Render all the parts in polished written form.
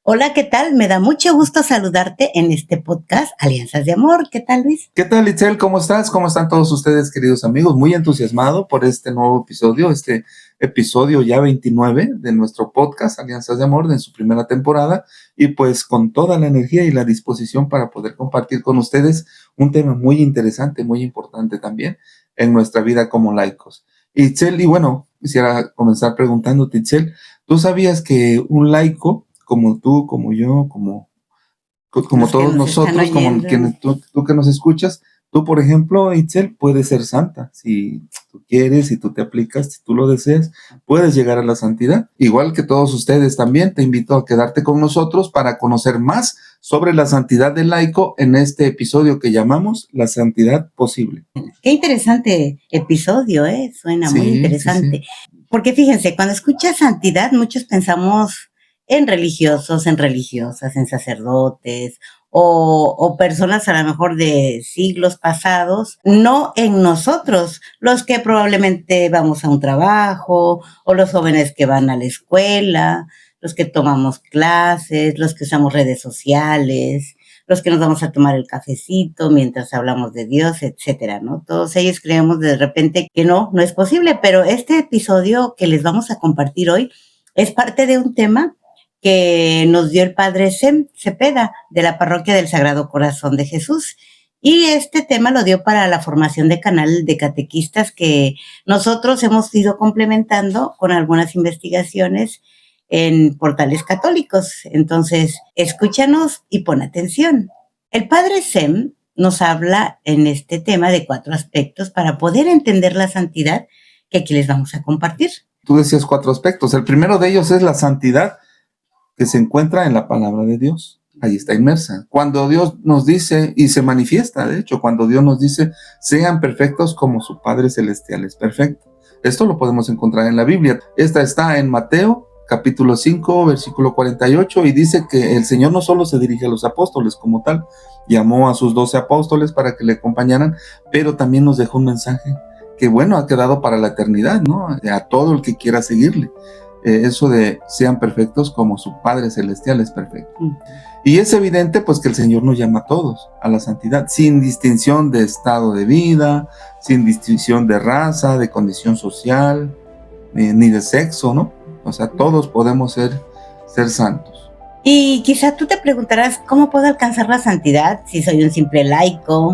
Hola, ¿qué tal? Me da mucho gusto saludarte en este podcast Alianzas de Amor. ¿Qué tal, Luis? ¿Qué tal, Itzel? ¿Cómo estás? ¿Cómo están todos ustedes, queridos amigos? Muy entusiasmado por este nuevo episodio, este episodio ya 29 de nuestro podcast Alianzas de Amor en su primera temporada, y pues con toda la energía y la disposición para poder compartir con ustedes un tema muy interesante, muy importante también en nuestra vida como laicos. Itzel, y bueno, quisiera comenzar preguntándote, Itzel, ¿tú sabías que un laico como tú, como yo, como Los que todos nos están nosotros, como oyendo. quienes tú que nos escuchas, tú, por ejemplo, Itzel, puedes ser santa si tú quieres, si tú te aplicas, si tú lo deseas, puedes llegar a la santidad. Igual que todos ustedes también, te invito a quedarte con nosotros para conocer más sobre la santidad del laico en este episodio que llamamos La Santidad Posible. Qué interesante episodio, ¿eh? Suena muy Sí, sí, interesante. sí. Porque fíjense, cuando escuchas santidad, muchos pensamos en religiosos, en religiosas, en sacerdotes o personas a lo mejor de siglos pasados, no en nosotros, los que probablemente vamos a un trabajo o los jóvenes que van a la escuela, los que tomamos clases, los que usamos redes sociales, los que nos vamos a tomar el cafecito mientras hablamos de Dios, etcétera, ¿no? Todos ellos creemos de repente que no es posible, pero este episodio que les vamos a compartir hoy es parte de un tema que nos dio el padre Cepeda de la Parroquia del Sagrado Corazón de Jesús. Y este tema lo dio para la formación de canal de catequistas que nosotros hemos ido complementando con algunas investigaciones en portales católicos. Entonces, escúchanos y pon atención. El padre Sem nos habla en este tema de 4 aspectos para poder entender la santidad que aquí les vamos a compartir. Tú decías 4 aspectos. El primero de ellos es la santidad que se encuentra en la palabra de Dios. Ahí está inmersa. Cuando Dios nos dice, y se manifiesta, de hecho, cuando Dios nos dice, sean perfectos como su Padre Celestial es perfecto. Esto lo podemos encontrar en la Biblia. Esta está en Mateo, capítulo 5, versículo 48, y dice que el Señor no solo se dirige a los apóstoles como tal, llamó a sus 12 apóstoles para que le acompañaran, pero también nos dejó un mensaje que, bueno, ha quedado para la eternidad, ¿no? A todo el que quiera seguirle. Eso de sean perfectos como su Padre Celestial es perfecto. Y es evidente pues que el Señor nos llama a todos a la santidad, sin distinción de estado de vida, sin distinción de raza, de condición social, ni de sexo, ¿no? O sea, todos podemos ser santos. Y quizá tú te preguntarás, ¿cómo puedo alcanzar la santidad si soy un simple laico,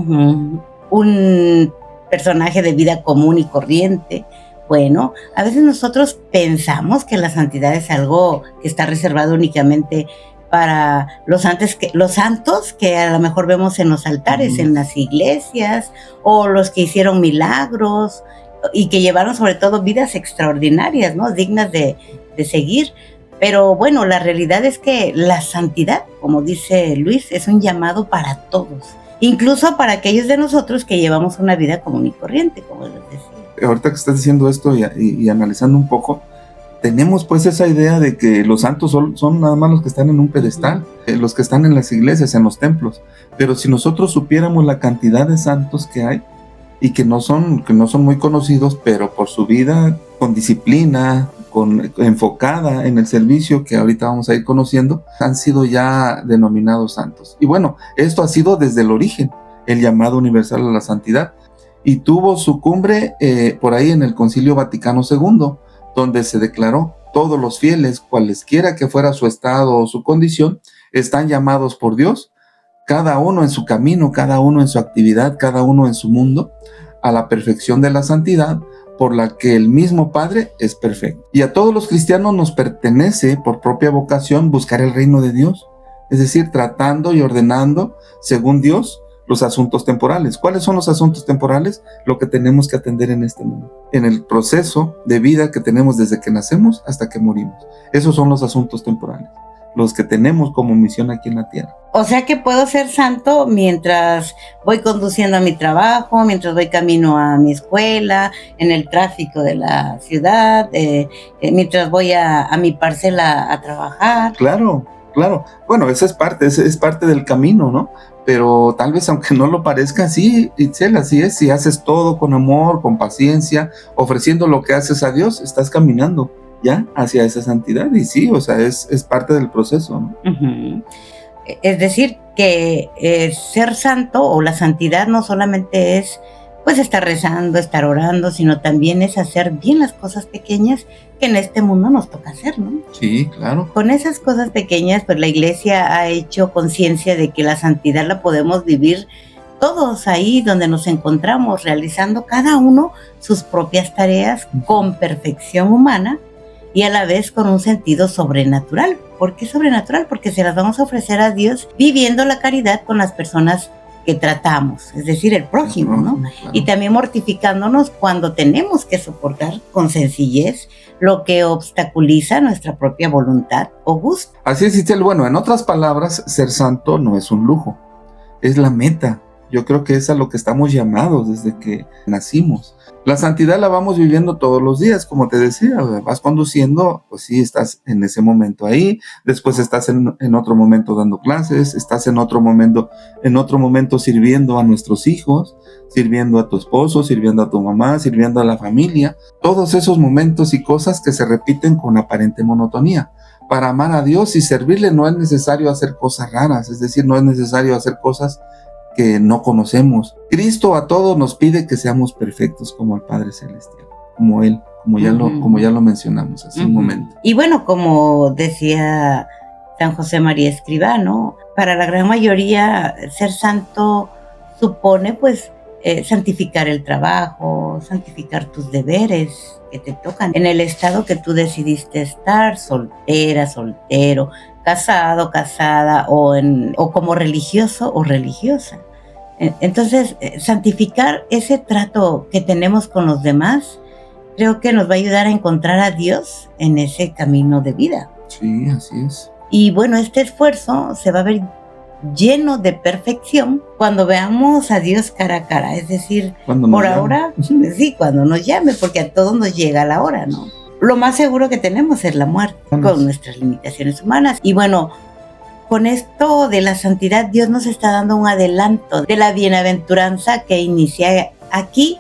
un personaje de vida común y corriente? Bueno, a veces nosotros pensamos que la santidad es algo que está reservado únicamente para los santos que a lo mejor vemos en los altares, en las iglesias, o los que hicieron milagros y que llevaron sobre todo vidas extraordinarias, ¿no? Dignas de seguir. Pero bueno, la realidad es que la santidad, como dice Luis, es un llamado para todos, incluso para aquellos de nosotros que llevamos una vida común y corriente, como les decía. Ahorita que estás diciendo esto y analizando un poco, tenemos pues esa idea de que los santos son nada más los que están en un pedestal, los que están en las iglesias, en los templos. Pero si nosotros supiéramos la cantidad de santos que hay y que no son muy conocidos, pero por su vida con disciplina, enfocada en el servicio que ahorita vamos a ir conociendo, han sido ya denominados santos. Y bueno, esto ha sido desde el origen, el llamado universal a la santidad. Y tuvo su cumbre por ahí en el Concilio Vaticano II, donde se declaró: todos los fieles, cualesquiera que fuera su estado o su condición, están llamados por Dios, cada uno en su camino, cada uno en su actividad, cada uno en su mundo, a la perfección de la santidad, por la que el mismo Padre es perfecto. Y a todos los cristianos nos pertenece, por propia vocación, buscar el reino de Dios, es decir, tratando y ordenando, según Dios, los asuntos temporales. ¿Cuáles son los asuntos temporales? Lo que tenemos que atender en este mundo, en el proceso de vida que tenemos desde que nacemos hasta que morimos. Esos son los asuntos temporales, los que tenemos como misión aquí en la tierra. O sea que puedo ser santo mientras voy conduciendo a mi trabajo, mientras voy camino a mi escuela, en el tráfico de la ciudad, mientras voy a mi parcela a trabajar. Claro. Bueno, esa es parte del camino, ¿no? Pero tal vez aunque no lo parezca, sí, Itzel, así es. Si haces todo con amor, con paciencia, ofreciendo lo que haces a Dios, estás caminando ya hacia esa santidad. Y sí, o sea, es parte del proceso, ¿no? Uh-huh. Es decir, que ser santo o la santidad no solamente es pues estar rezando, estar orando, sino también es hacer bien las cosas pequeñas que en este mundo nos toca hacer, ¿no? Sí, claro. Con esas cosas pequeñas, pues la Iglesia ha hecho conciencia de que la santidad la podemos vivir todos ahí donde nos encontramos, realizando cada uno sus propias tareas con perfección humana y a la vez con un sentido sobrenatural. ¿Por qué sobrenatural? Porque se las vamos a ofrecer a Dios viviendo la caridad con las personas que tratamos, es decir, el prójimo, ¿no? Claro. Y también mortificándonos cuando tenemos que soportar con sencillez lo que obstaculiza nuestra propia voluntad o gusto. Así es, Itzel. Bueno, en otras palabras, ser santo no es un lujo, es la meta. Yo creo que es a lo que estamos llamados desde que nacimos. La santidad la vamos viviendo todos los días, como te decía, vas conduciendo, pues sí, estás en ese momento ahí, después estás en otro momento dando clases, estás en otro momento sirviendo a nuestros hijos, sirviendo a tu esposo, sirviendo a tu mamá, sirviendo a la familia, todos esos momentos y cosas que se repiten con aparente monotonía. Para amar a Dios y servirle no es necesario hacer cosas raras, es decir, no es necesario hacer cosas que no conocemos. Cristo a todos nos pide que seamos perfectos como el Padre Celestial, como Él, como ya lo mencionamos hace un momento. Y bueno, como decía San José María Escrivá, ¿no? Para la gran mayoría, ser santo supone, pues, santificar el trabajo, santificar tus deberes que te tocan en el estado que tú decidiste estar, soltera, soltero, casado, casada o como religioso o religiosa. Entonces, santificar ese trato que tenemos con los demás, creo que nos va a ayudar a encontrar a Dios en ese camino de vida. Sí, así es. Y bueno, este esfuerzo se va a ver lleno de perfección cuando veamos a Dios cara a cara, es decir, por ahora, sí, cuando nos llame, porque a todos nos llega la hora, ¿no? Lo más seguro que tenemos es la muerte, con nuestras limitaciones humanas. Y bueno, con esto de la santidad, Dios nos está dando un adelanto de la bienaventuranza que inicia aquí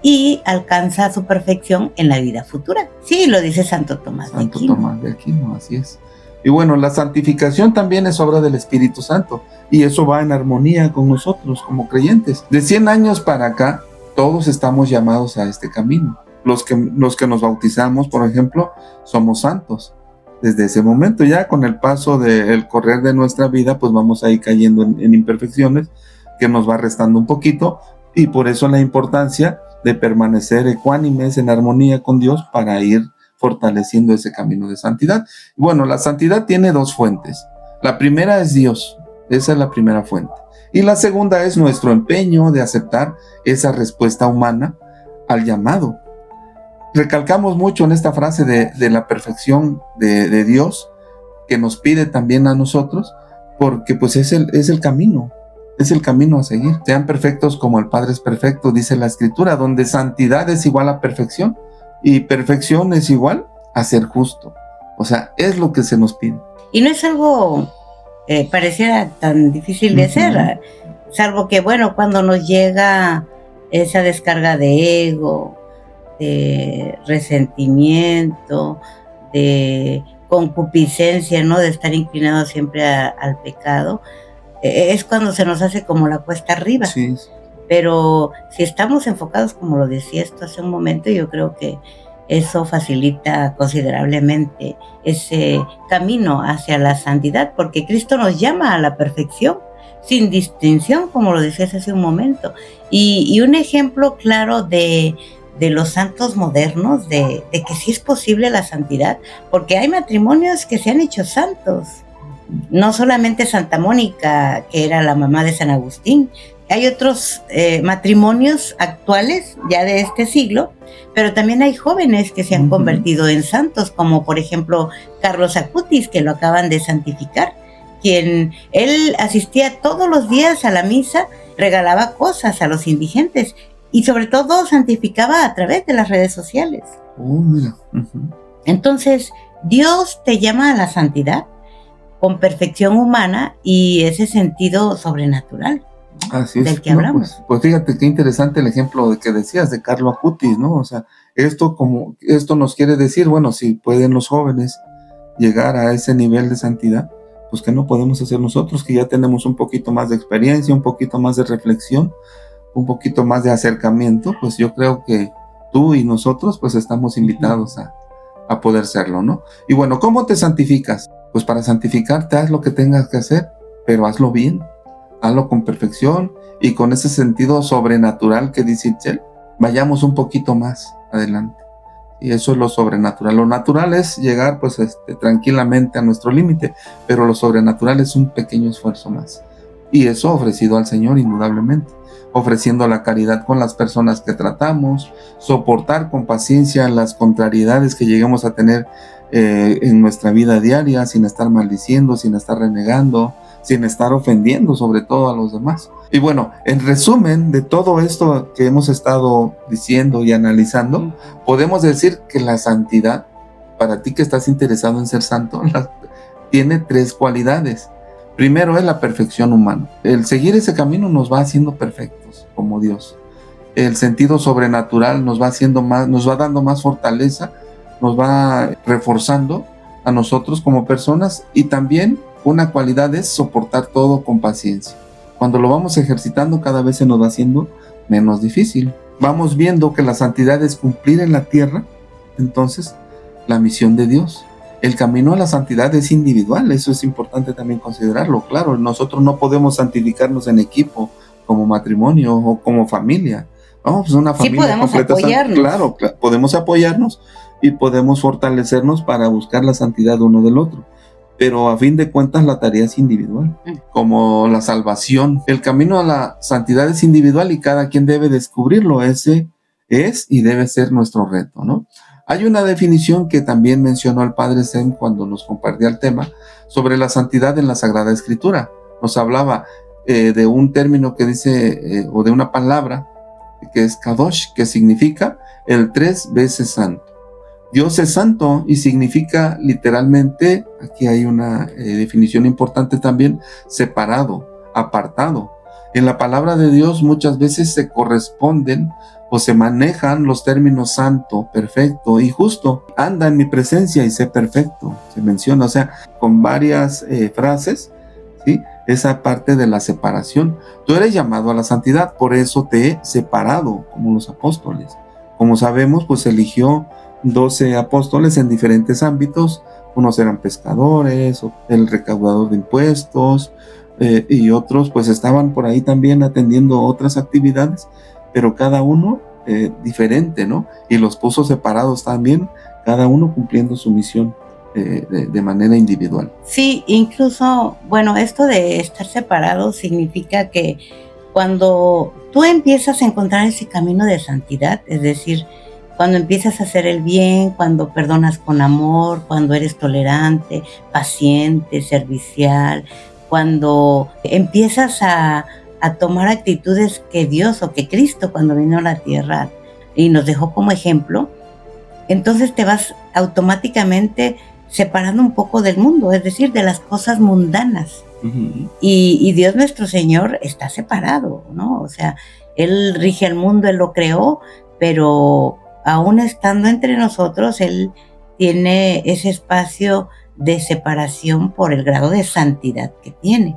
y alcanza su perfección en la vida futura. Sí, lo dice Santo Tomás de Aquino. Santo Tomás de Aquino, así es. Y bueno, la santificación también es obra del Espíritu Santo, y eso va en armonía con nosotros como creyentes. De 100 años para acá, todos estamos llamados a este camino. Los que nos bautizamos, por ejemplo, somos santos. Desde ese momento, ya con el paso del correr de nuestra vida, pues vamos a ir cayendo en imperfecciones que nos va restando un poquito, y por eso la importancia de permanecer ecuánimes en armonía con Dios para ir fortaleciendo ese camino de santidad. Bueno, la santidad tiene dos fuentes. La primera es Dios, esa es la primera fuente. Y la segunda es nuestro empeño de aceptar esa respuesta humana al llamado. Recalcamos mucho en esta frase de la perfección de Dios, que nos pide también a nosotros, porque pues es el camino a seguir. Sean perfectos como el Padre es perfecto, dice la Escritura, donde santidad es igual a perfección, y perfección es igual a ser justo. O sea, es lo que se nos pide. Y no es algo pareciera tan difícil de hacer, salvo que, bueno, cuando nos llega esa descarga de ego, de resentimiento, de concupiscencia, ¿no? De estar inclinado siempre al pecado, es cuando se nos hace como la cuesta arriba. Sí. Pero si estamos enfocados, como lo decía esto hace un momento, yo creo que eso facilita considerablemente ese camino hacia la santidad, porque Cristo nos llama a la perfección, sin distinción, como lo decías hace un momento. Y un ejemplo claro de los santos modernos, de que sí es posible la santidad, porque hay matrimonios que se han hecho santos. No solamente Santa Mónica, que era la mamá de San Agustín, hay otros matrimonios actuales ya de este siglo, pero también hay jóvenes que se han convertido en santos, como por ejemplo Carlos Acutis, que lo acaban de santificar, él asistía todos los días a la misa, regalaba cosas a los indigentes y sobre todo santificaba a través de las redes sociales. Mira. Entonces, Dios te llama a la santidad con perfección humana y ese sentido sobrenatural. Así es. del que No, hablamos. pues fíjate qué interesante el ejemplo de que decías de Carlo Acutis, ¿no? O sea, esto nos quiere decir, bueno, si pueden los jóvenes llegar a ese nivel de santidad, pues que no podemos hacer nosotros, que ya tenemos un poquito más de experiencia, un poquito más de reflexión, un poquito más de acercamiento, pues yo creo que tú y nosotros pues estamos invitados a poder serlo, ¿no? Y bueno, ¿cómo te santificas? Pues para santificarte haz lo que tengas que hacer, pero hazlo bien, hazlo con perfección y con ese sentido sobrenatural que dice Itzel, vayamos un poquito más adelante. Y eso es lo sobrenatural. Lo natural es llegar pues tranquilamente a nuestro límite, pero lo sobrenatural es un pequeño esfuerzo más. Y eso ofrecido al Señor indudablemente, ofreciendo la caridad con las personas que tratamos, soportar con paciencia las contrariedades que lleguemos a tener en nuestra vida diaria, sin estar maldiciendo, sin estar renegando, sin estar ofendiendo sobre todo a los demás. Y bueno, en resumen de todo esto que hemos estado diciendo y analizando, podemos decir que la santidad, para ti que estás interesado en ser santo, tiene 3 cualidades. Primero es la perfección humana. El seguir ese camino nos va haciendo perfectos como Dios. El sentido sobrenatural nos va haciendo más, nos va dando más fortaleza, nos va reforzando a nosotros como personas, y también una cualidad es soportar todo con paciencia. Cuando lo vamos ejercitando, cada vez se nos va haciendo menos difícil. Vamos viendo que la santidad es cumplir en la tierra, entonces, la misión de Dios. El camino a la santidad es individual, eso es importante también considerarlo. Claro, nosotros no podemos santificarnos en equipo, como matrimonio o como familia. Vamos, pues una familia podemos completa. apoyarnos. Claro, podemos apoyarnos y podemos fortalecernos para buscar la santidad uno del otro. Pero a fin de cuentas la tarea es individual, como la salvación. El camino a la santidad es individual y cada quien debe descubrirlo. Ese es y debe ser nuestro reto, ¿no? Hay una definición que también mencionó el Padre Sem cuando nos compartía el tema sobre la santidad en la Sagrada Escritura. Nos hablaba de un término que dice, o de una palabra que es Kadosh, que significa el 3 veces santo. Dios es santo y significa literalmente, aquí hay una definición importante también, separado, apartado. En la palabra de Dios muchas veces se corresponden o se manejan los términos santo, perfecto y justo. Anda en mi presencia y sé perfecto, se menciona, o sea, con varias frases, ¿sí? Esa parte de la separación. Tú eres llamado a la santidad, por eso te he separado, como los apóstoles. Como sabemos, pues eligió 12 apóstoles en diferentes ámbitos. Unos eran pescadores, el recaudador de impuestos, y otros pues estaban por ahí también atendiendo otras actividades, pero cada uno diferente, ¿no? Y los puso separados también, cada uno cumpliendo su misión de manera individual. Sí, incluso, bueno, esto de estar separados significa que cuando tú empiezas a encontrar ese camino de santidad, es decir, cuando empiezas a hacer el bien, cuando perdonas con amor, cuando eres tolerante, paciente, servicial, cuando empiezas a tomar actitudes que Dios o que Cristo cuando vino a la tierra y nos dejó como ejemplo, entonces te vas automáticamente separando un poco del mundo, es decir, de las cosas mundanas. Uh-huh. Y Dios nuestro Señor está separado, ¿no? O sea, Él rige el mundo, Él lo creó, pero aún estando entre nosotros, Él tiene ese espacio de separación por el grado de santidad que tiene.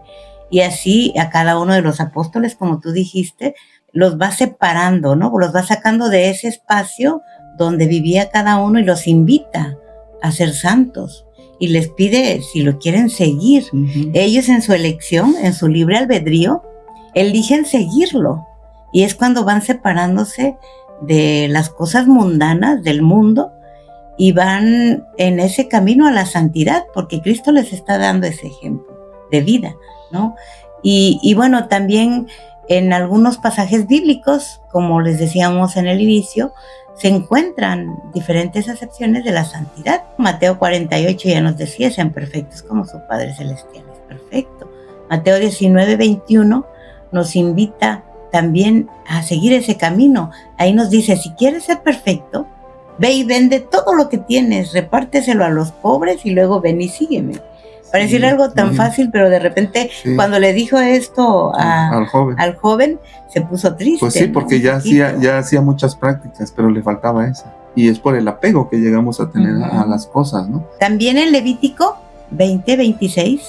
Y así a cada uno de los apóstoles, como tú dijiste, los va separando, ¿no? Los va sacando de ese espacio donde vivía cada uno y los invita a ser santos. Y les pide si lo quieren seguir. Uh-huh. Ellos en su elección, en su libre albedrío, eligen seguirlo. Y es cuando van separándose de las cosas mundanas del mundo y van en ese camino a la santidad, porque Cristo les está dando ese ejemplo de vida, ¿no? Y bueno, también en algunos pasajes bíblicos, como les decíamos en el inicio, se encuentran diferentes acepciones de la santidad. Mateo 48 ya nos decía, sean perfectos como su Padre Celestial es perfecto. Mateo 19:21 nos invita también a seguir ese camino. Ahí nos dice, si quieres ser perfecto, ve y vende todo lo que tienes, repárteselo a los pobres y luego ven y sígueme. Pareciera algo tan fácil, pero de repente cuando le dijo esto al joven, se puso triste. Pues sí, porque ya hacía muchas prácticas, pero le faltaba esa. Y es por el apego que llegamos a tener a las cosas, ¿no? También en Levítico 20:26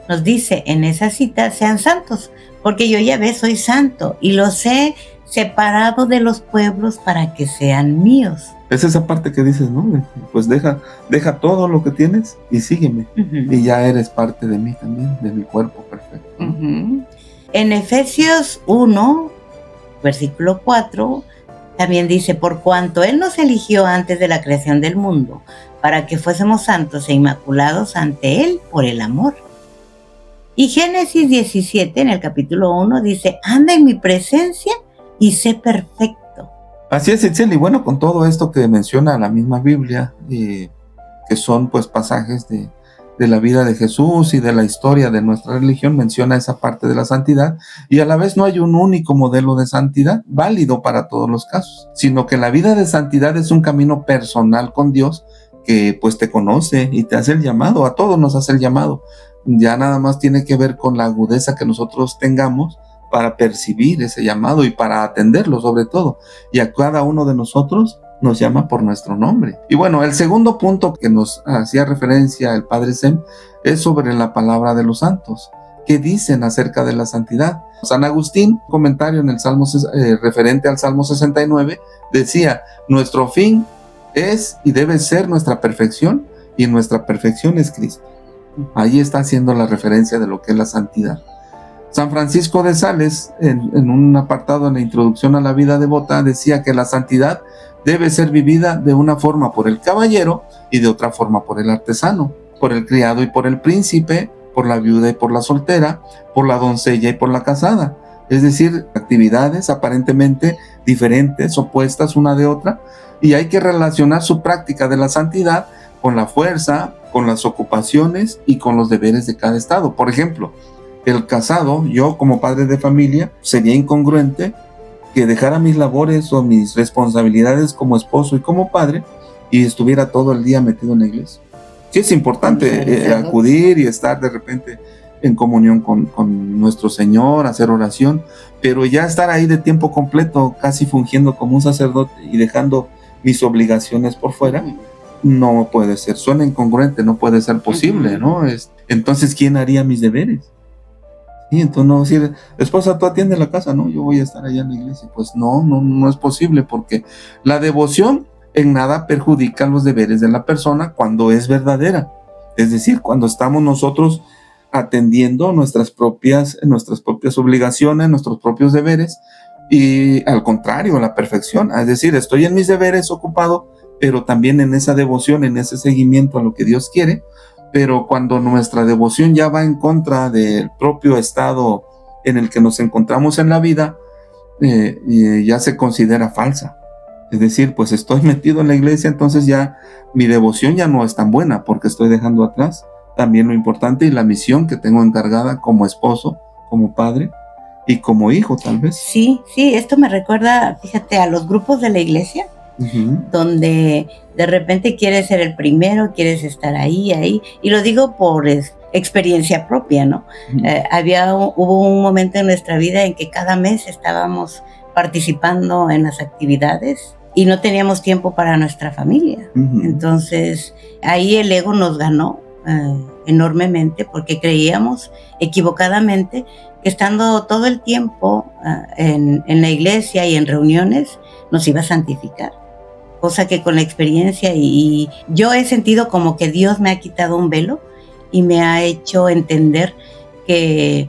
nos dice en esa cita: sean santos, porque yo, Yahvé, soy santo y los he separado de los pueblos para que sean míos. Es esa parte que dices, ¿no? Pues deja todo lo que tienes y sígueme. Y ya eres parte de mí también, de mi cuerpo perfecto, ¿no? En Efesios 1, versículo 4, también dice: por cuanto Él nos eligió antes de la creación del mundo, para que fuésemos santos e inmaculados ante Él por el amor. Y Génesis 17, en el capítulo 1, dice: anda en mi presencia y sé perfecto. Así es, Itzel, y bueno, con todo esto que menciona la misma Biblia, que son pues pasajes de la vida de Jesús y de la historia de nuestra religión, menciona esa parte de la santidad, y a la vez no hay un único modelo de santidad válido para todos los casos, sino que la vida de santidad es un camino personal con Dios que pues te conoce y te hace el llamado, a todos nos hace el llamado. Ya nada más tiene que ver con la agudeza que nosotros tengamos para percibir ese llamado y para atenderlo sobre todo. Y a cada uno de nosotros nos llama por nuestro nombre. Y bueno, el segundo punto que nos hacía referencia el Padre Sem es sobre la palabra de los santos. ¿Qué dicen acerca de la santidad? San Agustín, comentario en el Salmo referente al Salmo 69, decía: nuestro fin es y debe ser nuestra perfección, y nuestra perfección es Cristo. Ahí está haciendo la referencia de lo que es la santidad. San Francisco de Sales, en un apartado en la introducción a la vida devota, decía que la santidad debe ser vivida de una forma por el caballero y de otra forma por el artesano, por el criado y por el príncipe, por la viuda y por la soltera, por la doncella y por la casada. Es decir, actividades aparentemente diferentes, opuestas una de otra, y hay que relacionar su práctica de la santidad con la fuerza, con las ocupaciones y con los deberes de cada estado. Por ejemplo, el casado, yo como padre de familia, sería incongruente que dejara mis labores o mis responsabilidades como esposo y como padre y estuviera todo el día metido en la iglesia. Sí es importante acudir y estar de repente en comunión con nuestro Señor, hacer oración, pero ya estar ahí de tiempo completo, casi fungiendo como un sacerdote y dejando mis obligaciones por fuera, no puede ser, suena incongruente, no puede ser posible, ¿no? Entonces, ¿quién haría mis deberes? Y entonces no decir: esposa, tú atiende la casa, no, yo voy a estar allá en la iglesia. Pues no es posible, porque la devoción en nada perjudica los deberes de la persona cuando es verdadera. Es decir, cuando estamos nosotros atendiendo nuestras propias obligaciones, nuestros propios deberes, y al contrario, la perfección. Es decir, estoy en mis deberes ocupado, pero también en esa devoción, en ese seguimiento a lo que Dios quiere. Pero cuando nuestra devoción ya va en contra del propio estado en el que nos encontramos en la vida, ya se considera falsa. Es decir, pues estoy metido en la iglesia, entonces ya mi devoción ya no es tan buena, porque estoy dejando atrás también lo importante y la misión que tengo encargada como esposo, como padre y como hijo, tal vez. Sí, esto me recuerda, fíjate, a los grupos de la iglesia, donde de repente quieres ser el primero, quieres estar ahí, y lo digo por experiencia propia, ¿no? Hubo un momento en nuestra vida en que cada mes estábamos participando en las actividades y no teníamos tiempo para nuestra familia. Entonces, ahí el ego nos ganó enormemente, porque creíamos equivocadamente que estando todo el tiempo en la iglesia y en reuniones nos iba a santificar. Cosa que con la experiencia y yo he sentido como que Dios me ha quitado un velo y me ha hecho entender que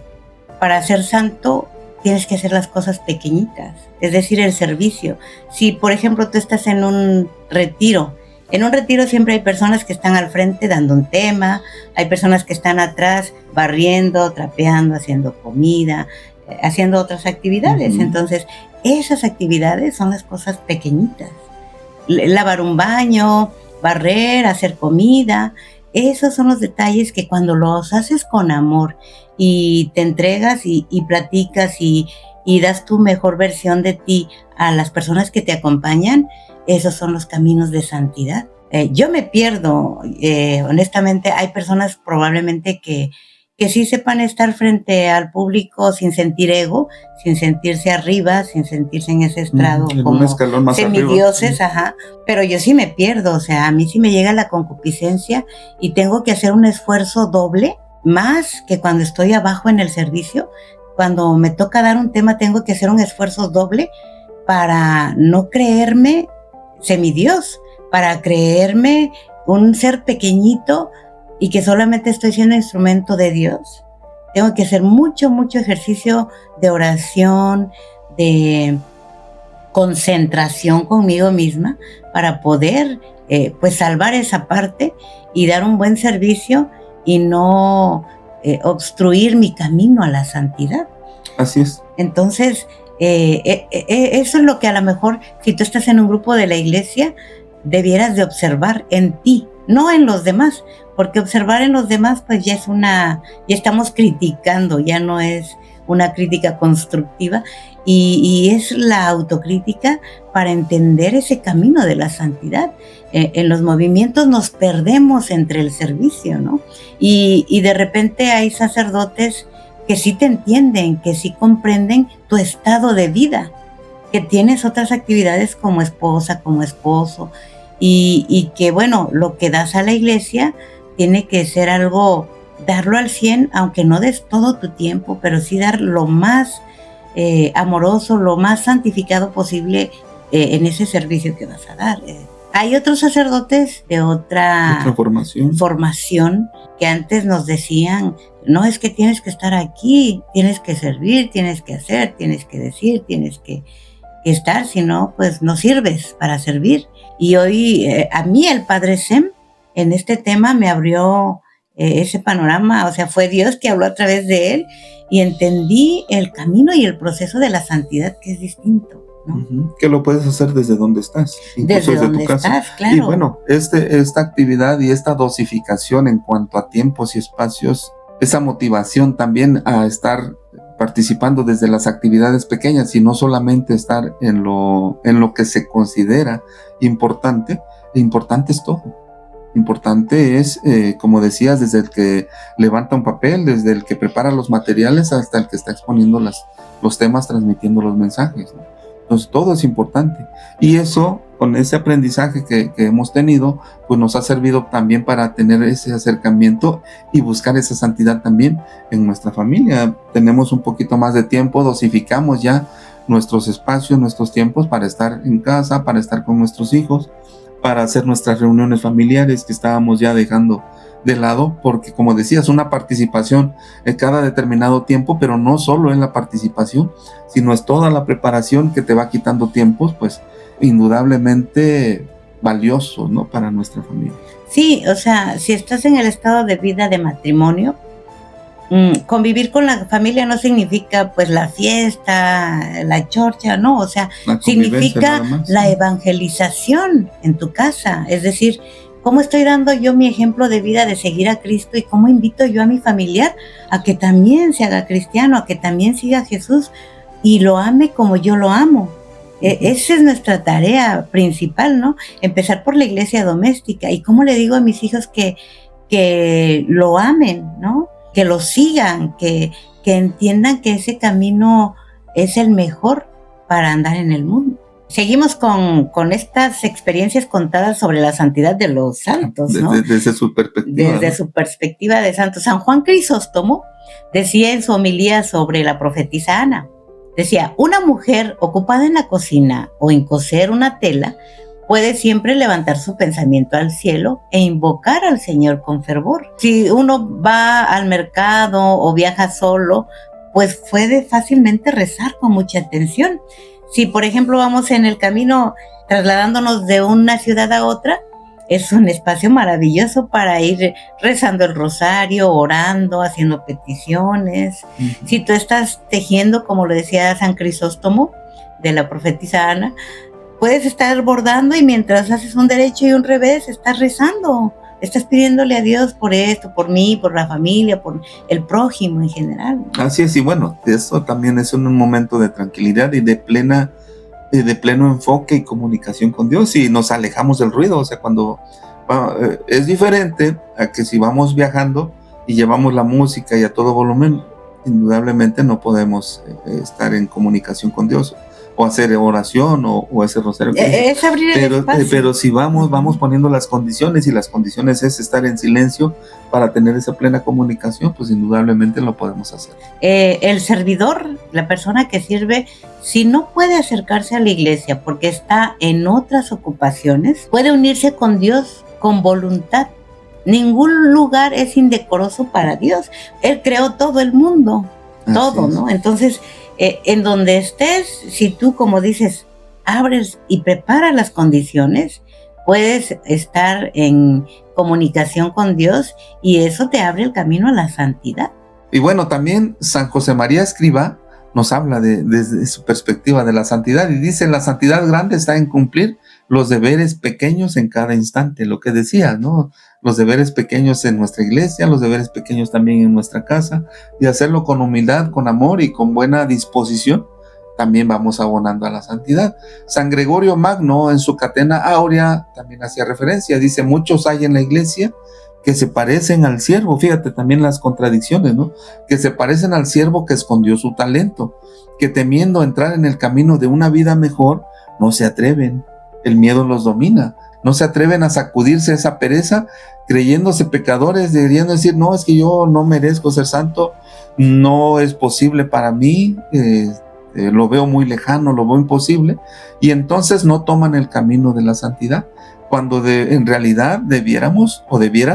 para ser santo tienes que hacer las cosas pequeñitas, es decir, el servicio. Si, por ejemplo, tú estás en un retiro siempre hay personas que están al frente dando un tema, hay personas que están atrás barriendo, trapeando, haciendo comida, haciendo otras actividades. Entonces, esas actividades son las cosas pequeñitas. Lavar un baño, barrer, hacer comida, esos son los detalles que cuando los haces con amor y te entregas y platicas y das tu mejor versión de ti a las personas que te acompañan, esos son los caminos de santidad. Yo me pierdo, honestamente. Hay personas probablemente que sí sepan estar frente al público sin sentir ego, sin sentirse arriba, sin sentirse en ese estrado en un como escalón más semidioses, arriba. ajá. Pero yo sí me pierdo, o sea, a mí sí me llega la concupiscencia y tengo que hacer un esfuerzo doble, más que cuando estoy abajo en el servicio. Cuando me toca dar un tema, tengo que hacer un esfuerzo doble para no creerme semidios, para creerme un ser pequeñito y que solamente estoy siendo instrumento de Dios. Tengo que hacer mucho ejercicio de oración, de concentración conmigo misma para poder pues salvar esa parte y dar un buen servicio y no obstruir mi camino a la santidad. Así es. Entonces, eso es lo que a lo mejor, si tú estás en un grupo de la iglesia, debieras de observar en ti, no en los demás, porque observar en los demás pues ya estamos criticando, ya no es una crítica constructiva, y es la autocrítica para entender ese camino de la santidad. En los movimientos nos perdemos entre el servicio, ¿no? Y de repente hay sacerdotes que sí te entienden, que sí comprenden tu estado de vida, que tienes otras actividades como esposa, como esposo, y que bueno, lo que das a la iglesia tiene que ser algo, darlo al 100, aunque no des todo tu tiempo, pero sí dar lo más amoroso, lo más santificado posible en ese servicio que vas a dar. Hay otros sacerdotes de otra formación que antes nos decían, no, es que tienes que estar aquí, tienes que servir, tienes que hacer, tienes que decir, tienes que estar, si no, pues no sirves para servir. Y hoy a mí el Padre Sem en este tema me abrió ese panorama, o sea, fue Dios que habló a través de él y entendí el camino y el proceso de la santidad, que es distinto, ¿no? Que lo puedes hacer desde donde estás, incluso desde tu casa. Estás, claro. Y bueno, esta actividad y esta dosificación en cuanto a tiempos y espacios, esa motivación también a estar participando desde las actividades pequeñas y no solamente estar en lo que se considera importante. Importante es todo. Importante es, como decías, desde el que levanta un papel, desde el que prepara los materiales hasta el que está exponiendo los temas, transmitiendo los mensajes, ¿no? Entonces todo es importante, y eso, con ese aprendizaje que hemos tenido, pues nos ha servido también para tener ese acercamiento y buscar esa santidad también en nuestra familia. Tenemos un poquito más de tiempo, dosificamos ya nuestros espacios, nuestros tiempos para estar en casa, para estar con nuestros hijos, para hacer nuestras reuniones familiares que estábamos ya dejando de lado, porque como decías, una participación en cada determinado tiempo, pero no solo en la participación, sino es toda la preparación que te va quitando tiempos, pues indudablemente valioso, ¿no? Para nuestra familia. Sí, o sea, si estás en el estado de vida de matrimonio, convivir con la familia no significa pues la fiesta, la chorcha, no, o sea, significa la evangelización en tu casa, es decir, ¿cómo estoy dando yo mi ejemplo de vida de seguir a Cristo y cómo invito yo a mi familiar a que también se haga cristiano, a que también siga a Jesús y lo ame como yo lo amo? Esa es nuestra tarea principal, ¿no? Empezar por la iglesia doméstica. ¿Y cómo le digo a mis hijos que lo amen, ¿no? Que lo sigan, que entiendan que ese camino es el mejor para andar en el mundo? Seguimos con estas experiencias contadas sobre la santidad de los santos, ¿no? Desde su perspectiva. Desde su perspectiva de santos. San Juan Crisóstomo decía en su homilía sobre la profetisa Ana, decía, una mujer ocupada en la cocina o en coser una tela puede siempre levantar su pensamiento al cielo e invocar al Señor con fervor. Si uno va al mercado o viaja solo, pues puede fácilmente rezar con mucha atención. Si, por ejemplo, vamos en el camino trasladándonos de una ciudad a otra, es un espacio maravilloso para ir rezando el rosario, orando, haciendo peticiones. Uh-huh. Si tú estás tejiendo, como lo decía San Crisóstomo, de la profetisa Ana, puedes estar bordando y mientras haces un derecho y un revés, estás rezando. Estás pidiéndole a Dios por esto, por mí, por la familia, por el prójimo en general, ¿no? Así es, y bueno, eso también es un momento de tranquilidad y de plena de pleno enfoque y comunicación con Dios y nos alejamos del ruido. O sea, cuando es diferente a que si vamos viajando y llevamos la música y a todo volumen, indudablemente no podemos estar en comunicación con Dios o hacer oración o ese rosario. Es abrir el espacio. Pero si vamos poniendo las condiciones, y las condiciones es estar en silencio para tener esa plena comunicación, pues indudablemente lo podemos hacer. El servidor, la persona que sirve, si no puede acercarse a la iglesia porque está en otras ocupaciones, puede unirse con Dios con voluntad. Ningún lugar es indecoroso para Dios. Él creó todo el mundo, todo, ¿no? Entonces, en donde estés, si tú, como dices, abres y preparas las condiciones, puedes estar en comunicación con Dios y eso te abre el camino a la santidad. Y bueno, también San José María Escrivá nos habla desde su perspectiva de la santidad y dice: la santidad grande está en cumplir los deberes pequeños en cada instante, lo que decía, ¿no? Los deberes pequeños en nuestra iglesia, los deberes pequeños también en nuestra casa, y hacerlo con humildad, con amor y con buena disposición, también vamos abonando a la santidad. San Gregorio Magno, en su Catena Áurea, también hacía referencia, dice: muchos hay en la iglesia que se parecen al siervo, fíjate también las contradicciones, ¿no? Que se parecen al siervo que escondió su talento, que temiendo entrar en el camino de una vida mejor, no se atreven, el miedo los domina, no se atreven a sacudirse esa pereza, creyéndose pecadores, queriendo decir: no, es que yo no merezco ser santo, no es posible para mí, lo veo muy lejano, lo veo imposible, y entonces no toman el camino de la santidad, cuando en realidad debieran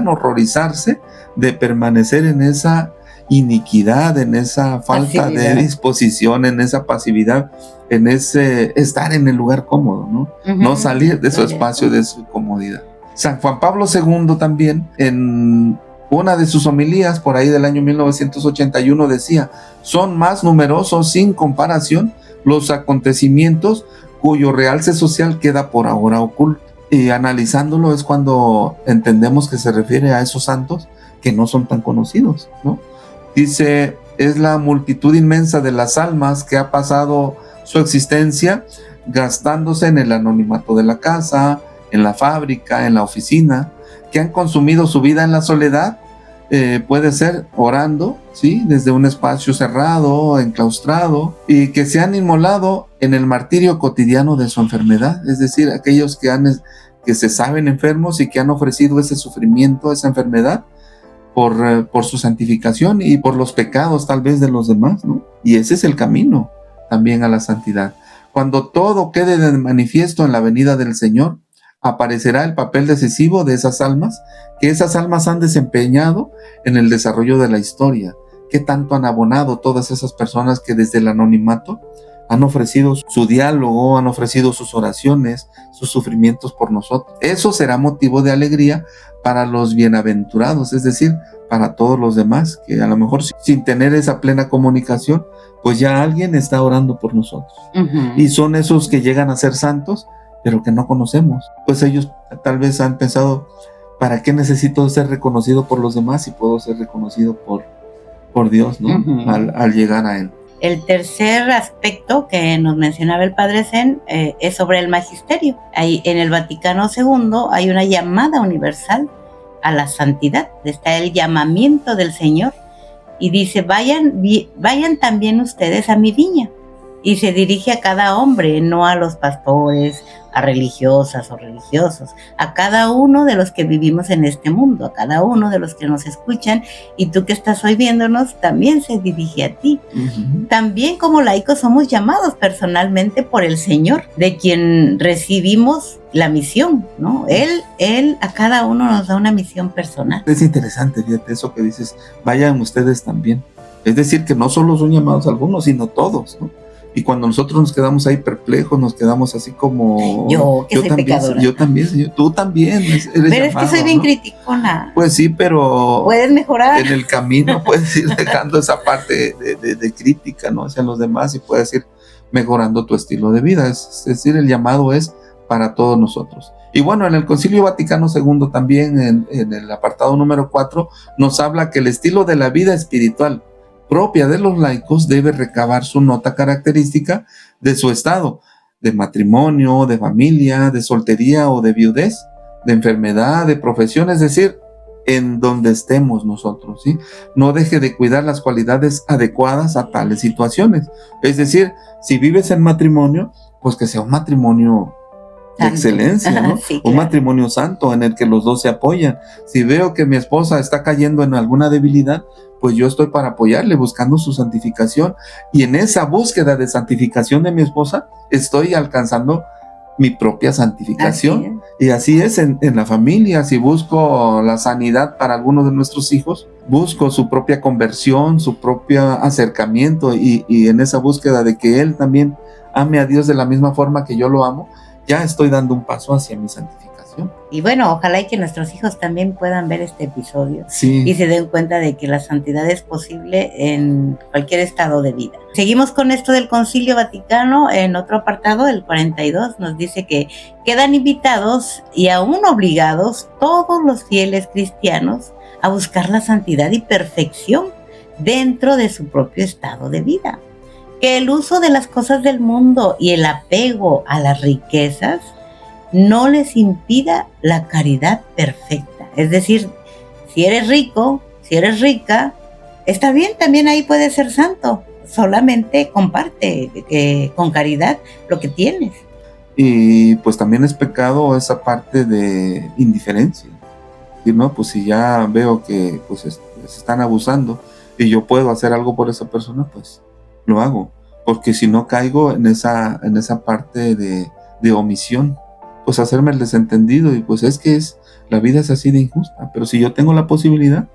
horrorizarse de permanecer en esa iniquidad, en esa falta de disposición, en esa pasividad, en ese estar en el lugar cómodo, ¿no? No salir de su espacio, de su comodidad. San Juan Pablo II también, en una de sus homilías por ahí del año 1981, decía: son más numerosos sin comparación los acontecimientos cuyo realce social queda por ahora oculto. Y analizándolo es cuando entendemos que se refiere a esos santos que no son tan conocidos, ¿no? Dice: es la multitud inmensa de las almas que ha pasado su existencia gastándose en el anonimato de la casa, en la fábrica, en la oficina, que han consumido su vida en la soledad, puede ser orando, ¿sí? Desde un espacio cerrado, enclaustrado, y que se han inmolado en el martirio cotidiano de su enfermedad, es decir, aquellos que se saben enfermos y que han ofrecido ese sufrimiento, esa enfermedad, por su santificación y por los pecados tal vez de los demás, ¿no? Y ese es el camino también a la santidad. Cuando todo quede de manifiesto en la venida del Señor, aparecerá el papel decisivo de esas almas, que esas almas han desempeñado en el desarrollo de la historia, que tanto han abonado todas esas personas que desde el anonimato han ofrecido su diálogo, han ofrecido sus oraciones, sus sufrimientos por nosotros. Eso será motivo de alegría para los bienaventurados, es decir, para todos los demás, que a lo mejor sin tener esa plena comunicación, pues ya alguien está orando por nosotros. Y son esos que llegan a ser santos, pero que no conocemos. Pues ellos tal vez han pensado: ¿para qué necesito ser reconocido por los demás si puedo ser reconocido por Dios, ¿no? Al llegar a Él. El tercer aspecto que nos mencionaba el Padre Zen es sobre el magisterio. Ahí, en el Vaticano II hay una llamada universal a la santidad. Está el llamamiento del Señor y dice: vayan también ustedes a mi viña. Y se dirige a cada hombre, no a los pastores, a religiosas o religiosos, a cada uno de los que vivimos en este mundo, a cada uno de los que nos escuchan, y tú que estás hoy viéndonos también se dirige a ti. También como laicos somos llamados personalmente por el Señor, de quien recibimos la misión, ¿no? Él a cada uno nos da una misión personal. Es interesante, fíjate, eso que dices: vayan ustedes también. Es decir, que no solo son llamados algunos, sino todos, ¿no? Y cuando nosotros nos quedamos ahí perplejos, nos quedamos así como... Yo soy pecadora. Yo también, señor, tú también eres pero llamado, es que soy bien, ¿no?, criticona. Pues sí, pero... Puedes mejorar. En el camino puedes ir dejando esa parte de crítica, ¿no?, hacia los demás, y puedes ir mejorando tu estilo de vida. Es decir, el llamado es para todos nosotros. Y bueno, en el Concilio Vaticano II también, en el apartado número 4, nos habla que el estilo de la vida espiritual propia de los laicos debe recabar su nota característica de su estado de matrimonio, de familia, de soltería o de viudez, de enfermedad, de profesión, es decir, en donde estemos nosotros, ¿sí? No deje de cuidar las cualidades adecuadas a tales situaciones. Es decir, si vives en matrimonio, pues que sea un matrimonio de Santo. excelencia, ¿no? Sí, Un claro. matrimonio santo en el que los dos se apoyan. Si veo que mi esposa está cayendo en alguna debilidad, pues yo estoy para apoyarle buscando su santificación, y en esa búsqueda de santificación de mi esposa estoy alcanzando mi propia santificación. Y así es en la familia. Si busco la sanidad para alguno de nuestros hijos, busco su propia conversión, su propio acercamiento, y en esa búsqueda de que él también ame a Dios de la misma forma que yo lo amo, ya estoy dando un paso hacia mi santificación. Y bueno, ojalá y que nuestros hijos también puedan ver este episodio Sí. y se den cuenta de que la santidad es posible en cualquier estado de vida. Seguimos con esto del Concilio Vaticano. En otro apartado, el 42, nos dice que quedan invitados y aún obligados todos los fieles cristianos a buscar la santidad y perfección dentro de su propio estado de vida. Que el uso de las cosas del mundo y el apego a las riquezas no les impida la caridad perfecta. Es decir, si eres rico, si eres rica, está bien, también ahí puedes ser santo. Solamente comparte con caridad lo que tienes. Y pues también es pecado esa parte de indiferencia. Y no, pues si ya veo que pues se están abusando y yo puedo hacer algo por esa persona, pues lo hago. Porque si no caigo en esa parte de omisión, pues hacerme el desentendido, y pues es que la vida es así de injusta, pero si yo tengo la posibilidad,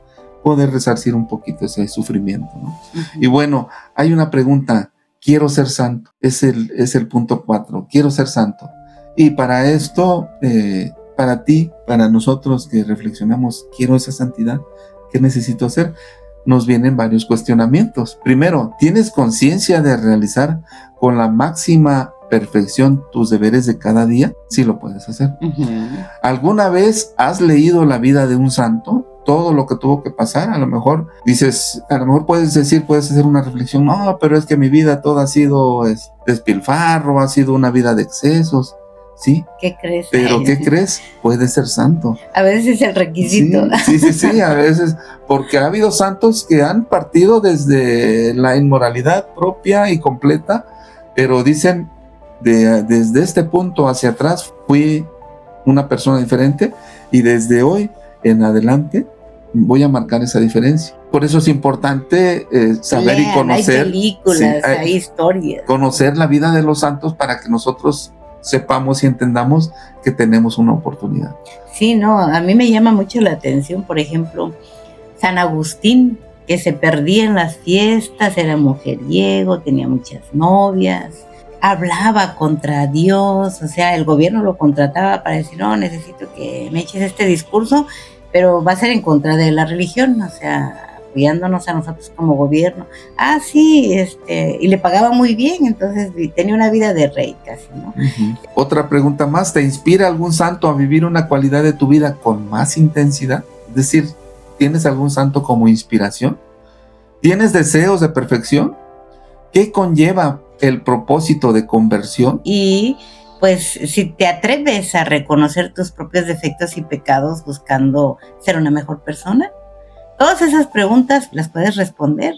poder resarcir un poquito ese sufrimiento, ¿no? Y bueno, hay una pregunta: quiero ser santo, es el punto 4, quiero ser santo. Y para esto, para ti, para nosotros que reflexionamos, quiero esa santidad, ¿qué necesito hacer? Nos vienen varios cuestionamientos. Primero, ¿tienes conciencia de realizar con la máxima perfección tus deberes de cada día? Sí lo puedes hacer. ¿Alguna vez has leído la vida de un santo? Todo lo que tuvo que pasar. A lo mejor puedes hacer una reflexión: no, pero es que mi vida toda ha sido despilfarro, ha sido una vida de excesos. ¿Sí? ¿Qué crees? Pero ¿qué crees? Puede ser santo. A veces es el requisito. Sí, a veces, porque ha habido santos que han partido desde la inmoralidad propia y completa, pero dicen, desde este punto hacia atrás fui una persona diferente, y desde hoy en adelante voy a marcar esa diferencia. Por eso es importante saber y conocer. Hay películas, hay historias. Conocer la vida de los santos para que nosotros sepamos y entendamos que tenemos una oportunidad. Sí, no, a mí me llama mucho la atención, por ejemplo, San Agustín, que se perdía en las fiestas, era mujeriego, tenía muchas novias, hablaba contra Dios, o sea, el gobierno lo contrataba para decir: no, necesito que me eches este discurso, pero va a ser en contra de la religión, o sea, apoyándonos a nosotros como gobierno. Sí, y le pagaba muy bien, entonces tenía una vida de rey casi, ¿no? Otra pregunta más: ¿te inspira algún santo a vivir una cualidad de tu vida con más intensidad? Es decir, ¿tienes algún santo como inspiración? ¿Tienes deseos de perfección? ¿Qué conlleva el propósito de conversión? Y pues si te atreves a reconocer tus propios defectos y pecados buscando ser una mejor persona, todas esas preguntas las puedes responder.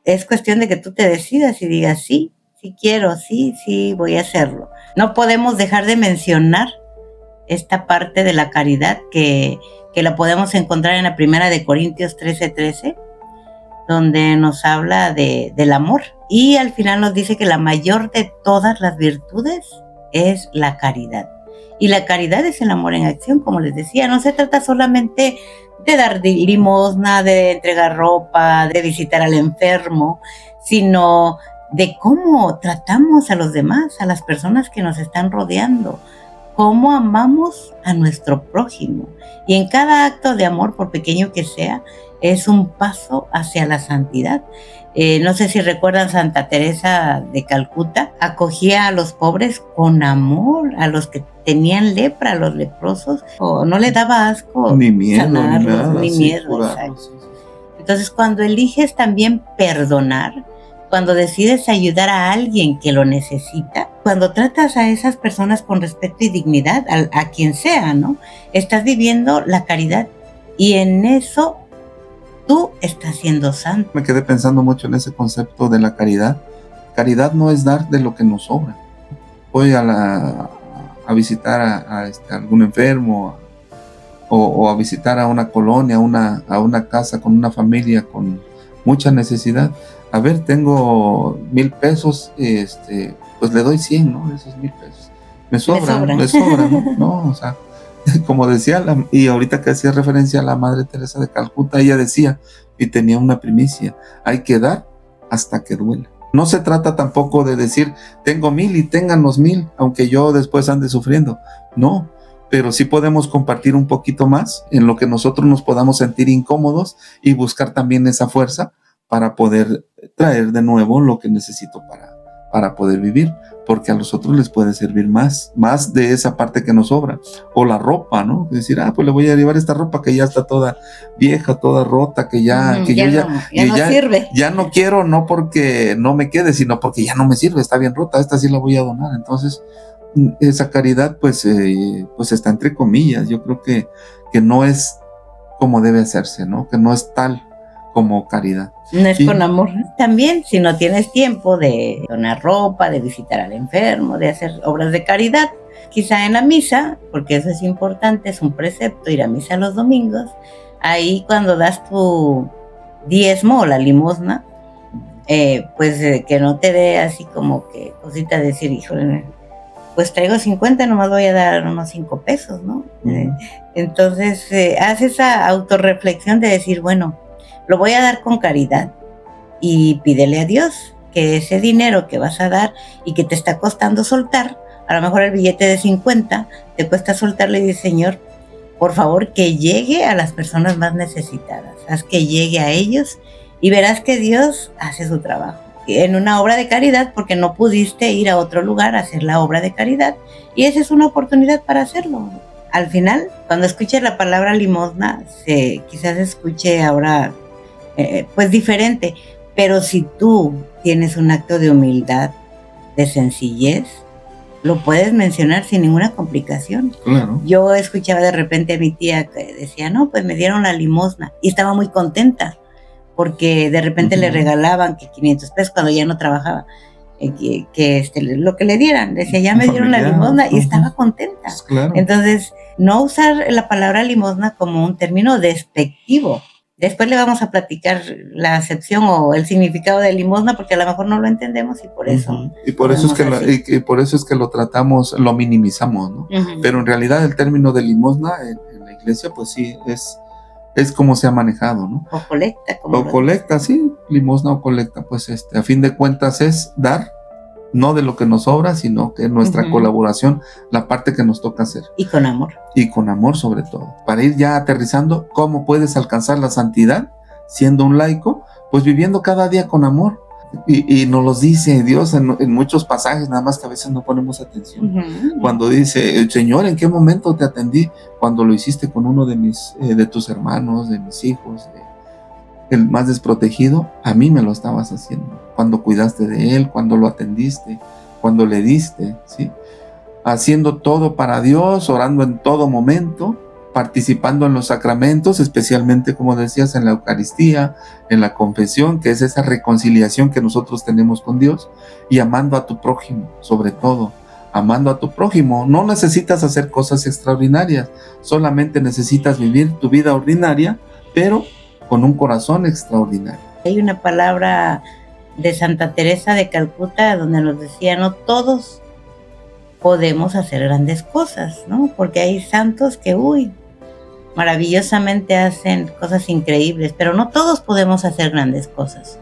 Es cuestión de que tú te decidas y digas: sí quiero, sí voy a hacerlo. No podemos dejar de mencionar esta parte de la caridad que la podemos encontrar en la primera de Corintios 13:13, donde nos habla del amor, y al final nos dice que la mayor de todas las virtudes es la caridad. Y la caridad es el amor en acción, como les decía. No se trata solamente de dar limosna, de entregar ropa, de visitar al enfermo, sino de cómo tratamos a los demás, a las personas que nos están rodeando, cómo amamos a nuestro prójimo. Y en cada acto de amor, por pequeño que sea, es un paso hacia la santidad. No sé si recuerdan Santa Teresa de Calcuta, acogía a los pobres con amor, a los que tenían lepra, a los leprosos, o no le daba asco ni miedo, sanarlos, ni nada, ni sí, miedo. curarlos, sí. Entonces, cuando eliges también perdonar, cuando decides ayudar a alguien que lo necesita, cuando tratas a esas personas con respeto y dignidad, a quien sea, ¿no? Estás viviendo la caridad y en eso tú estás siendo santo. Me quedé pensando mucho en ese concepto de la caridad. Caridad no es dar de lo que nos sobra. Voy a visitar a algún enfermo o a visitar a una colonia, a una casa con una familia con mucha necesidad. A ver, tengo 1,000 pesos, pues le doy 100, ¿no? Esos 1,000 pesos. Me sobra, ¿no? No, o sea, como decía, y ahorita que hacía referencia a la Madre Teresa de Calcuta, ella decía, y tenía una primicia, hay que dar hasta que duela. No se trata tampoco de decir, tengo 1,000 y tengan los 1,000, aunque yo después ande sufriendo. No, pero sí podemos compartir un poquito más en lo que nosotros nos podamos sentir incómodos y buscar también esa fuerza para poder traer de nuevo lo que necesito para poder vivir, porque a los otros les puede servir más de esa parte que nos sobra, o la ropa, ¿no? Decir, pues le voy a llevar esta ropa que ya está toda vieja, toda rota, que ya no sirve. Ya no quiero, no porque no me quede, sino porque ya no me sirve, está bien rota, esta sí la voy a donar. Entonces, esa caridad, pues está entre comillas. Yo creo que no es como debe hacerse, ¿no? Que no es tal como caridad. No es con amor. También, si no tienes tiempo de donar ropa, de visitar al enfermo, de hacer obras de caridad, quizá en la misa, porque eso es importante, es un precepto, ir a misa los domingos, ahí cuando das tu diezmo o la limosna, que no te dé así como que cosita de decir, híjole, pues traigo 50, nomás voy a dar unos 5 pesos, ¿no? Entonces, haz esa autorreflexión de decir, bueno, lo voy a dar con caridad y pídele a Dios que ese dinero que vas a dar y que te está costando soltar, a lo mejor el billete de 50 te cuesta soltarle y dice, Señor, por favor que llegue a las personas más necesitadas, haz que llegue a ellos y verás que Dios hace su trabajo en una obra de caridad porque no pudiste ir a otro lugar a hacer la obra de caridad y esa es una oportunidad para hacerlo. Al final, cuando escuches la palabra limosna, quizás escuche ahora pues diferente, pero si tú tienes un acto de humildad, de sencillez, lo puedes mencionar sin ninguna complicación. Claro. Yo escuchaba de repente a mi tía que decía, no, pues me dieron la limosna y estaba muy contenta porque de repente le regalaban que 500 pesos cuando ya no trabajaba, lo que le dieran, decía, ya me dieron la limosna y estaba contenta. Claro. Entonces, no usar la palabra limosna como un término despectivo. Después le vamos a platicar la acepción o el significado de limosna porque a lo mejor no lo entendemos y por eso. Y por eso es que lo tratamos, lo minimizamos, ¿no? Pero en realidad el término de limosna en la iglesia, pues sí, es como se ha manejado, ¿no? O colecta. O colecta, sí, limosna o colecta, pues a fin de cuentas es dar, no de lo que nos sobra, sino que nuestra colaboración, la parte que nos toca hacer. Y con amor. Y con amor sobre todo. Para ir ya aterrizando, ¿cómo puedes alcanzar la santidad siendo un laico? Pues viviendo cada día con amor. Y nos los dice Dios en muchos pasajes, nada más que a veces no ponemos atención. Cuando dice, Señor, ¿en qué momento te atendí? Cuando lo hiciste con uno de tus hermanos, de mis hijos, el más desprotegido, a mí me lo estabas haciendo. Cuando cuidaste de él, cuando lo atendiste, cuando le diste, ¿sí? Haciendo todo para Dios, orando en todo momento, participando en los sacramentos, especialmente, como decías, en la Eucaristía, en la confesión, que es esa reconciliación que nosotros tenemos con Dios, y amando a tu prójimo, sobre todo, amando a tu prójimo. No necesitas hacer cosas extraordinarias, solamente necesitas vivir tu vida ordinaria, pero con un corazón extraordinario. Hay una palabra de Santa Teresa de Calcuta donde nos decía, no todos podemos hacer grandes cosas, ¿no? Porque hay santos que, maravillosamente hacen cosas increíbles, pero no todos podemos hacer grandes cosas.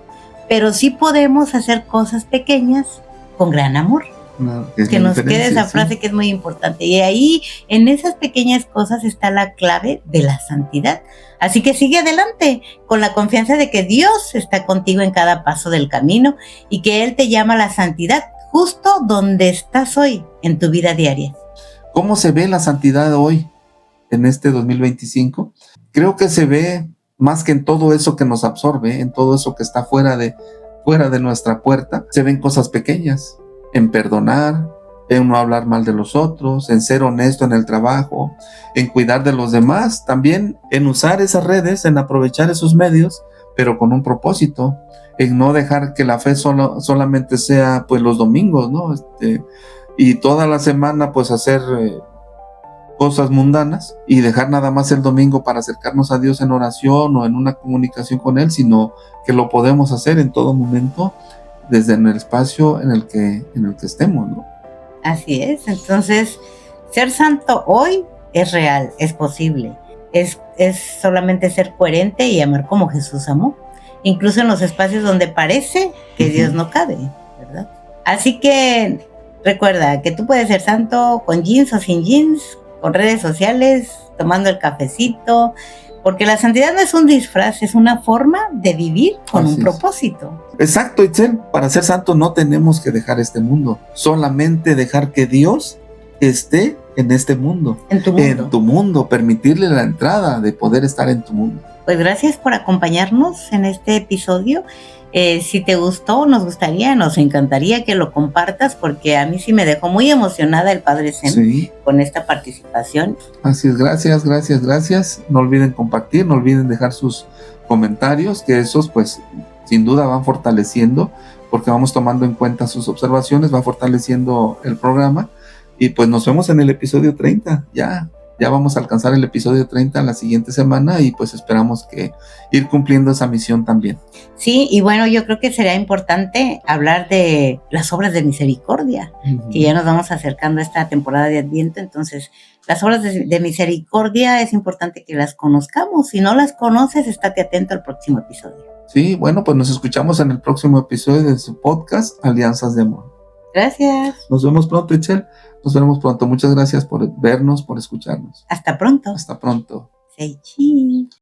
Pero sí podemos hacer cosas pequeñas con gran amor. No, que nos quede esa frase que es muy importante. Y ahí, en esas pequeñas cosas está la clave de la santidad. Así que sigue adelante con la confianza de que Dios está contigo en cada paso del camino y que Él te llama a la santidad justo donde estás hoy en tu vida diaria. ¿Cómo se ve la santidad hoy en este 2025? Creo que se ve más que en todo eso que nos absorbe, en todo eso que está fuera de fuera de nuestra puerta, se ven cosas pequeñas, en perdonar, en no hablar mal de los otros, en ser honesto en el trabajo, en cuidar de los demás, también en usar esas redes, en aprovechar esos medios, pero con un propósito, en no dejar que la fe solamente sea pues los domingos, ¿no? Y toda la semana pues hacer cosas mundanas y dejar nada más el domingo para acercarnos a Dios en oración o en una comunicación con Él, sino que lo podemos hacer en todo momento desde el espacio en el que estemos, ¿no? Así es. Entonces, ser santo hoy es real, es posible. Es solamente ser coherente y amar como Jesús amó, incluso en los espacios donde parece que Dios no cabe, ¿verdad? Así que recuerda que tú puedes ser santo con jeans o sin jeans, con redes sociales, tomando el cafecito, porque la santidad no es un disfraz, es una forma de vivir con un propósito. Exacto, Itzel. Para ser santo no tenemos que dejar este mundo, solamente dejar que Dios esté en este mundo. En tu mundo. En tu mundo, permitirle la entrada de poder estar en tu mundo. Pues gracias por acompañarnos en este episodio. Si te gustó, nos encantaría que lo compartas, porque a mí sí me dejó muy emocionada el Padre Zen con esta participación. Así es, gracias. No olviden compartir, no olviden dejar sus comentarios, que esos pues sin duda van fortaleciendo, porque vamos tomando en cuenta sus observaciones, va fortaleciendo el programa. Y pues nos vemos en el episodio 30, ya vamos a alcanzar el episodio 30 la siguiente semana y pues esperamos que ir cumpliendo esa misión también. Sí, y bueno, yo creo que sería importante hablar de las obras de misericordia, que ya nos vamos acercando a esta temporada de Adviento. Entonces, las obras de misericordia es importante que las conozcamos. Si no las conoces, estate atento al próximo episodio. Sí, bueno, pues nos escuchamos en el próximo episodio de su podcast Alianzas de Amor. Gracias. Nos vemos pronto, Itzel. Nos veremos pronto. Muchas gracias por vernos, por escucharnos. Hasta pronto. Hasta pronto. Sei chi.